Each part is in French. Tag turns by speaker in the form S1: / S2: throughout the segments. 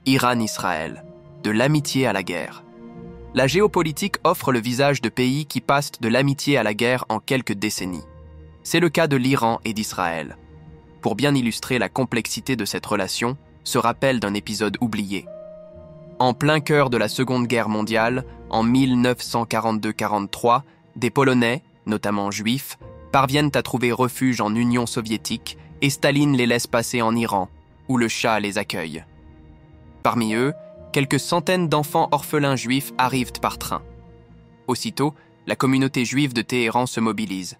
S1: Iran-Israël, de l'amitié à la guerre. La géopolitique offre le visage de pays qui passent de l'amitié à la guerre en quelques décennies. C'est le cas de l'Iran et d'Israël. Pour bien illustrer la complexité de cette relation, ce rappel d'un épisode oublié. En plein cœur de la Seconde Guerre mondiale, en 1942-43, des Polonais, notamment juifs, parviennent à trouver refuge en Union soviétique et Staline les laisse passer en Iran, où le Shah les accueille. Parmi eux, quelques centaines d'enfants orphelins juifs arrivent par train. Aussitôt, la communauté juive de Téhéran se mobilise.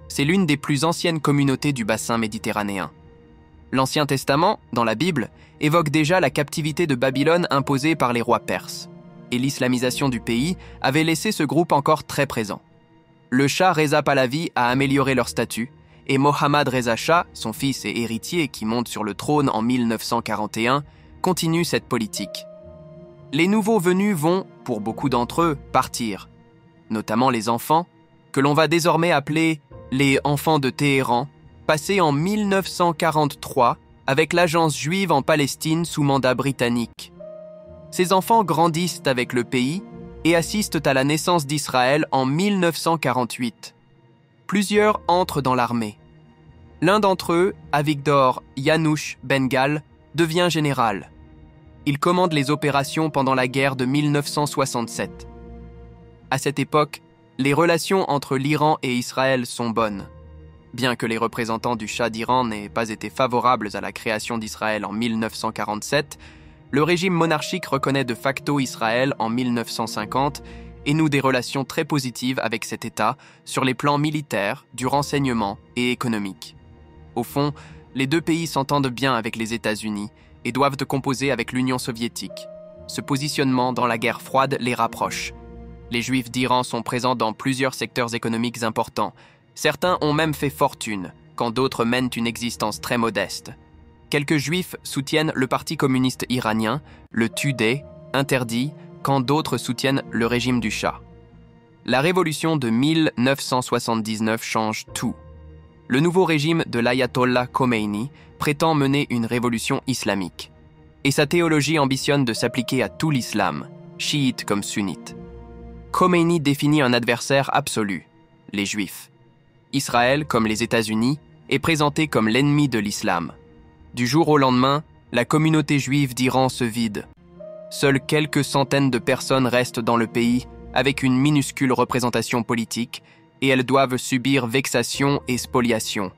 S1: C'est l'une des plus anciennes communautés du bassin méditerranéen. L'Ancien Testament, dans la Bible, évoque déjà la captivité de Babylone imposée par les rois perses, et l'islamisation du pays avait laissé ce groupe encore très présent. Le Shah Reza Pahlavi a amélioré leur statut, et Mohammad Reza Shah, son fils et héritier qui monte sur le trône en 1941, continue cette politique. Les nouveaux venus vont, pour beaucoup d'entre eux, partir, notamment les enfants, que l'on va désormais appeler les enfants de Téhéran, passés en 1943 avec l'agence juive en Palestine sous mandat britannique. Ces enfants grandissent avec le pays et assistent à la naissance d'Israël en 1948. Plusieurs entrent dans l'armée. L'un d'entre eux, Avigdor Yanush Bengal, devient général. Il commande les opérations pendant la guerre de 1967. À cette époque, les relations entre l'Iran et Israël sont bonnes. Bien que les représentants du Shah d'Iran n'aient pas été favorables à la création d'Israël en 1947, le régime monarchique reconnaît de facto Israël en 1950 et noue des relations très positives avec cet État sur les plans militaires, du renseignement et économique. Au fond, les deux pays s'entendent bien avec les États-Unis et doivent composer avec l'Union soviétique. Ce positionnement dans la guerre froide les rapproche. Les Juifs d'Iran sont présents dans plusieurs secteurs économiques importants. Certains ont même fait fortune, quand d'autres mènent une existence très modeste. Quelques Juifs soutiennent le Parti communiste iranien, le Tudeh, interdit, quand d'autres soutiennent le régime du Shah. La révolution de 1979 change tout. Le nouveau régime de l'ayatollah Khomeini prétend mener une révolution islamique. Et sa théologie ambitionne de s'appliquer à tout l'islam, chiite comme sunnite. Khomeini définit un adversaire absolu, les Juifs. Israël, comme les États-Unis, est présenté comme l'ennemi de l'islam. Du jour au lendemain, la communauté juive d'Iran se vide. Seules quelques centaines de personnes restent dans le pays avec une minuscule représentation politique et elles doivent subir vexation et spoliation.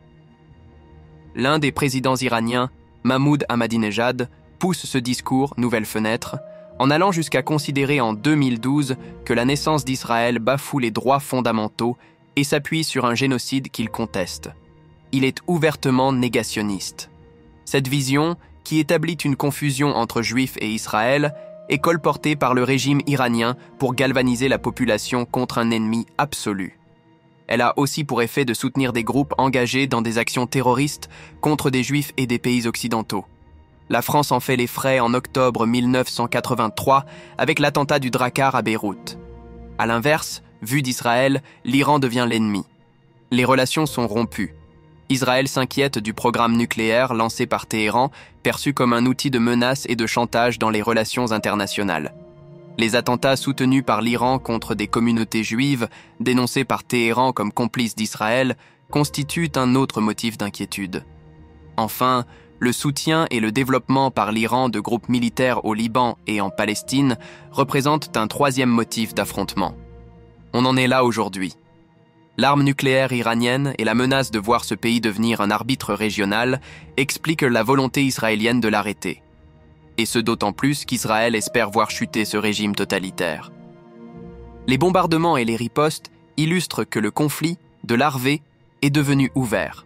S1: L'un des présidents iraniens, Mahmoud Ahmadinejad, pousse ce discours « Nouvelle fenêtre » en allant jusqu'à considérer en 2012 que la naissance d'Israël bafoue les droits fondamentaux et s'appuie sur un génocide qu'il conteste. Il est ouvertement négationniste. Cette vision, qui établit une confusion entre Juifs et Israël, est colportée par le régime iranien pour galvaniser la population contre un ennemi absolu. Elle a aussi pour effet de soutenir des groupes engagés dans des actions terroristes contre des Juifs et des pays occidentaux. La France en fait les frais en octobre 1983 avec l'attentat du Drakkar à Beyrouth. À l'inverse, vu d'Israël, l'Iran devient l'ennemi. Les relations sont rompues. Israël s'inquiète du programme nucléaire lancé par Téhéran, perçu comme un outil de menace et de chantage dans les relations internationales. Les attentats soutenus par l'Iran contre des communautés juives, dénoncés par Téhéran comme complices d'Israël, constituent un autre motif d'inquiétude. Enfin, le soutien et le développement par l'Iran de groupes militaires au Liban et en Palestine représentent un troisième motif d'affrontement. On en est là aujourd'hui. L'arme nucléaire iranienne et la menace de voir ce pays devenir un arbitre régional expliquent la volonté israélienne de l'arrêter. Et ce d'autant plus qu'Israël espère voir chuter ce régime totalitaire. Les bombardements et les ripostes illustrent que le conflit, de larvé, est devenu ouvert.